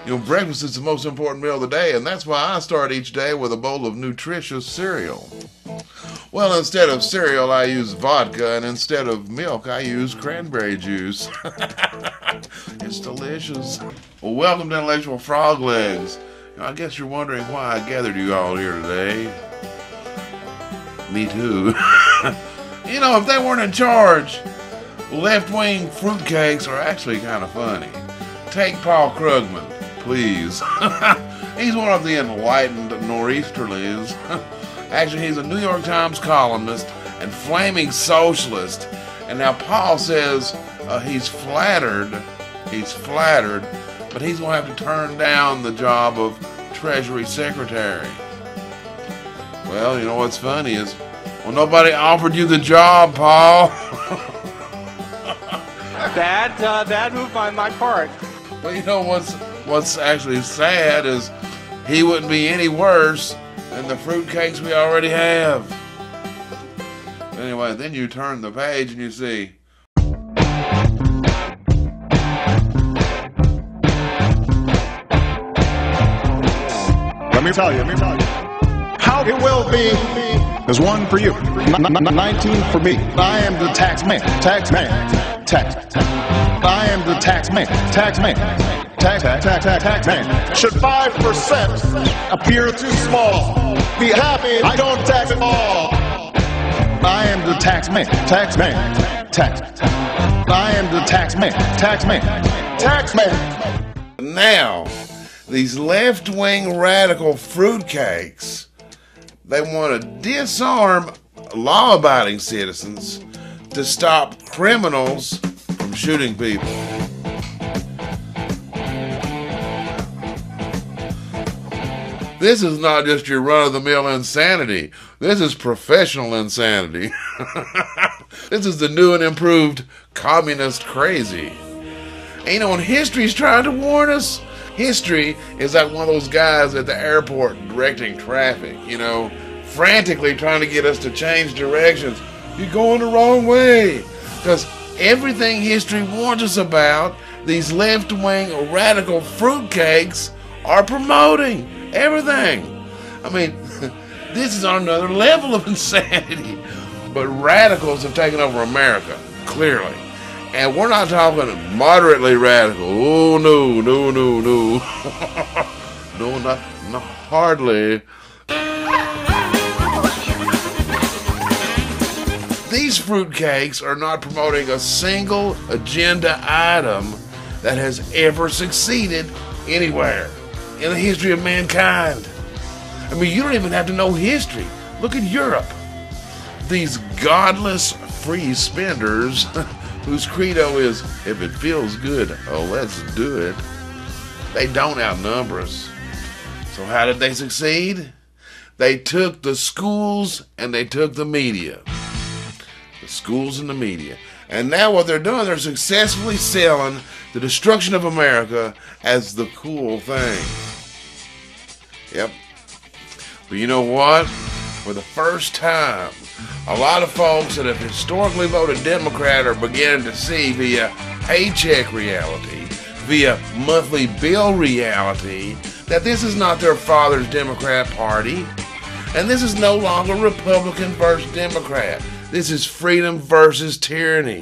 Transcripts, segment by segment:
You know, breakfast is the most important meal of the day, and that's why I start each day with a bowl of nutritious cereal. Well, instead of cereal, I use vodka, and instead of milk, I use cranberry juice. It's delicious. Well, welcome to Intellectual Froglegs. I guess you're wondering why I gathered you all here today. Me too. You know, if they weren't in charge, left-wing fruitcakes are actually kind of funny. Take Paul Krugman, please. He's one of the enlightened nor'easterlies. Actually, he's a New York Times columnist and flaming socialist. And now Paul says he's flattered, but he's going to have to turn down the job of Treasury Secretary. Well, you know what's funny is, well, nobody offered you the job, Paul. Bad move on my part. But you know what's actually sad is he wouldn't be any worse than the fruitcakes we already have. Anyway, then you turn the page and you see. Let me tell you. How it will be. There's one for you. 19 for me. I am the taxman. Tax. I am the taxman. Taxman. Should 5% appear too small? Be happy I don't tax at all. I am the taxman. I am the taxman. Now, these left-wing radical fruitcakes, they want to disarm law-abiding citizens to stop criminals from shooting people. This is not just your run-of-the-mill insanity. This is professional insanity. This is the new and improved communist crazy. And you know, when history's trying to warn us, history is like one of those guys at the airport directing traffic, you know, frantically trying to get us to change directions. You're going the wrong way. Because everything history warns us about, these left-wing radical fruitcakes are promoting. Everything. I mean, this is on another level of insanity. But radicals have taken over America, clearly. And we're not talking moderately radical. Oh, no. No, not hardly. These fruitcakes are not promoting a single agenda item that has ever succeeded anywhere in the history of mankind. I mean, you don't even have to know history. Look at Europe. These godless free spenders whose credo is, if it feels good, oh, let's do it. They don't outnumber us. So how did they succeed? They took the schools and they took the media. The schools and the media. And now what they're doing, they're successfully selling the destruction of America as the cool thing. Yep. But you know what? For the first time, a lot of folks that have historically voted Democrat are beginning to see via paycheck reality, via monthly bill reality, that this is not their father's Democrat Party. And this is no longer Republican versus Democrat. This is freedom versus tyranny.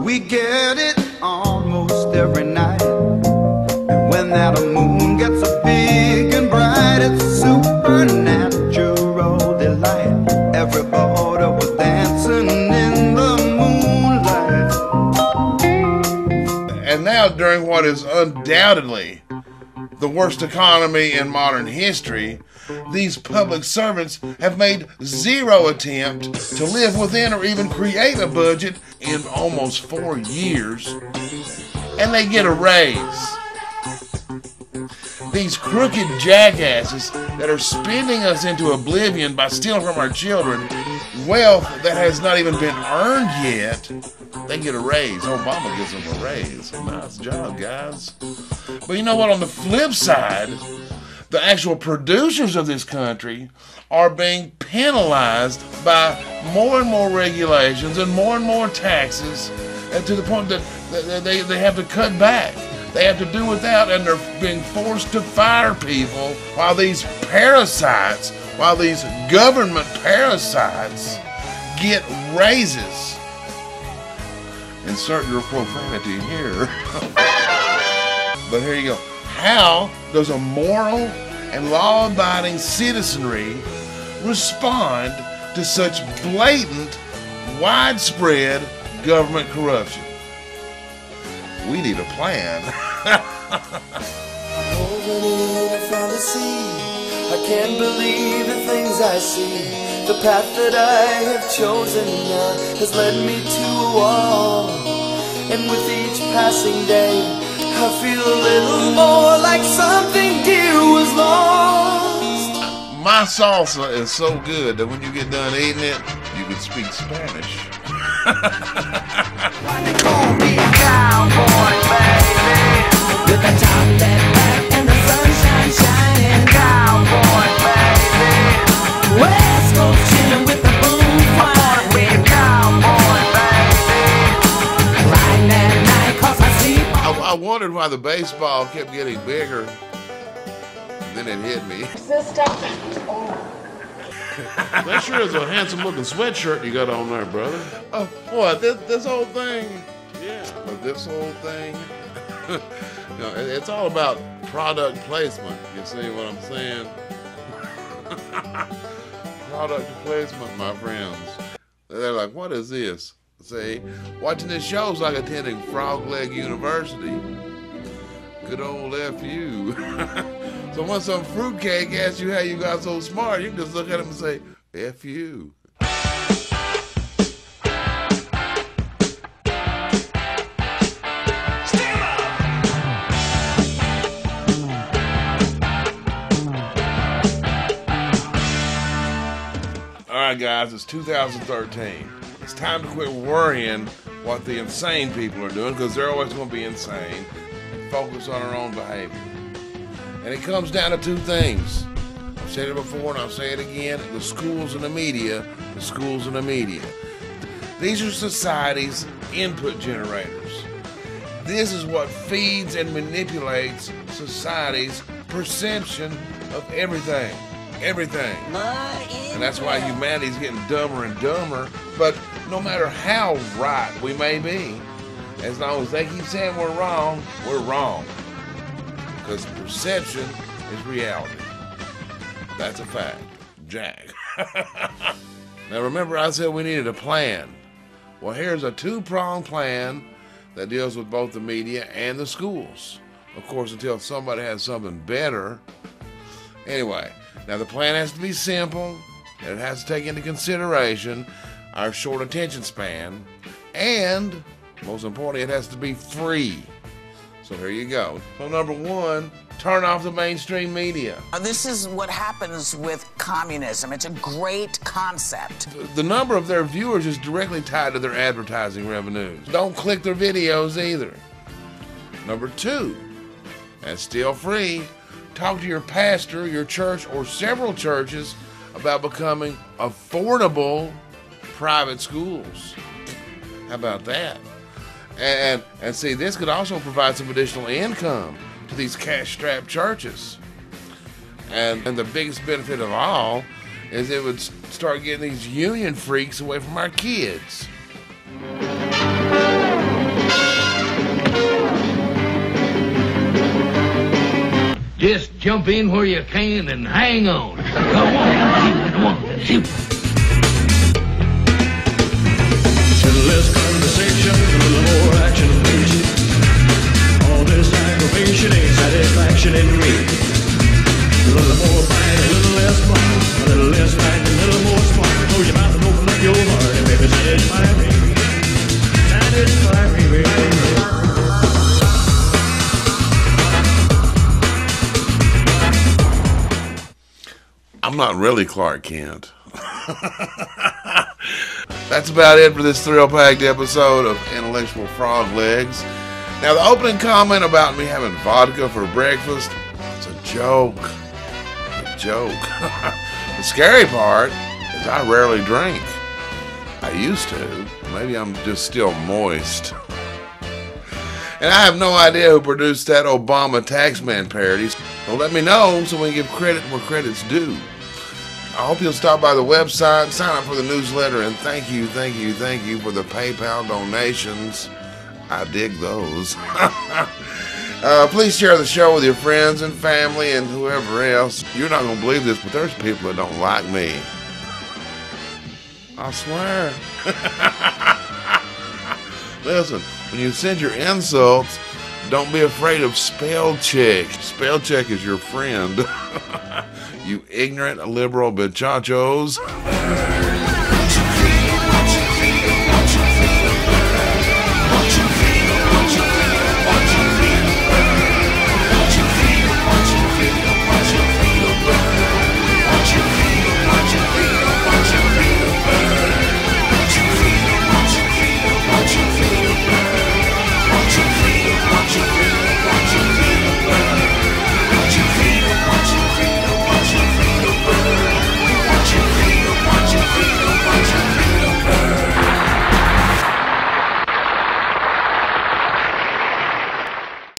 We get it almost every night. And when that moon gets so big and bright, it's a supernatural delight. Everybody was dancing in the moonlight. And now, during what is undoubtedly the worst economy in modern history, these public servants have made zero attempt to live within or even create a budget in almost 4 years, and they get a raise. These crooked jackasses that are spending us into oblivion by stealing from our children wealth that has not even been earned yet, they get a raise. Obama gives them a raise. Nice job, guys. But you know what? On the flip side, the actual producers of this country are being penalized by more and more regulations and more taxes, and to the point that they have to cut back. they have to do without, and they're being forced to fire people while these parasites, while these government parasites get raises. Insert your profanity here. But here you go. How does a moral and law-abiding citizenry respond to such blatant, widespread government corruption? We need a plan. I can't believe the things I see. The path that I have chosen has led me to a wall. And with each passing day, I feel a little more like something dear was lost. My salsa is so good that when you get done eating it, you can speak Spanish. They call me a cowboy, baby, with the top that back and the sunshine shining. Cowboy, baby, West Coast chillin' with the boom fire. We a cowboy, baby, riding at night 'cause I see. I wondered why the baseball kept getting bigger. Then it hit me. That sure is a handsome looking sweatshirt you got on there, brother. Oh, what? This whole thing? Yeah. But this whole thing? You know, it's all about product placement. You see what I'm saying? Product placement, my friends. They're like, what is this? See, watching this show's like attending Froglegs University. Good old FU. So when some fruitcake asks you how you got so smart, you can just look at him and say, F you. Alright guys, it's 2013. It's time to quit worrying what the insane people are doing, because they're always going to be insane, and focus on our own behavior. And it comes down to two things. I've said it before and I'll say it again. The schools and the media. The schools and the media. These are society's input generators. This is what feeds and manipulates society's perception of everything. Everything. And that's why humanity's getting dumber and dumber. But no matter how right we may be, as long as they keep saying we're wrong, we're wrong. Because perception is reality. That's a fact. Jack. Now remember I said we needed a plan. Well, here's a two-pronged plan that deals with both the media and the schools. Of course, until somebody has something better. Anyway, now the plan has to be simple, and it has to take into consideration our short attention span, and most importantly, it has to be free. So here you go. So number one, turn off the mainstream media. This is what happens with communism. It's a great concept. The number of their viewers is directly tied to their advertising revenues. Don't click their videos either. Number two, and still free, talk to your pastor, your church, or several churches about becoming affordable private schools. How about that? And see, this could also provide some additional income to these cash-strapped churches. And the biggest benefit of all is it would start getting these union freaks away from our kids. Just jump in where you can and hang on. Come on, come on, shoot. Less conversation, a little more action, please. All this aggravation ain't satisfaction in me. A little more fight, a little less fun. A little less fight, a little more spark. Close your mouth and open up your heart and baby, satisfy me. Satisfy me, baby. I'm not really Clark Kent. That's about it for this thrill-packed episode of Intellectual Froglegs. Now, the opening comment about me having vodka for breakfast, it's a joke. A joke. The scary part is I rarely drink. I used to. Maybe I'm just still moist. And I have no idea who produced that Obama Taxman parody. So let me know so we can give credit where credit's due. I hope you'll stop by the website, sign up for the newsletter, and thank you for the PayPal donations. I dig those. Please share the show with your friends and family and whoever else. You're not going to believe this, but there's people that don't like me. I swear. Listen, when you send your insults, don't be afraid of spell check. Spell check is your friend. You ignorant liberal bichachos.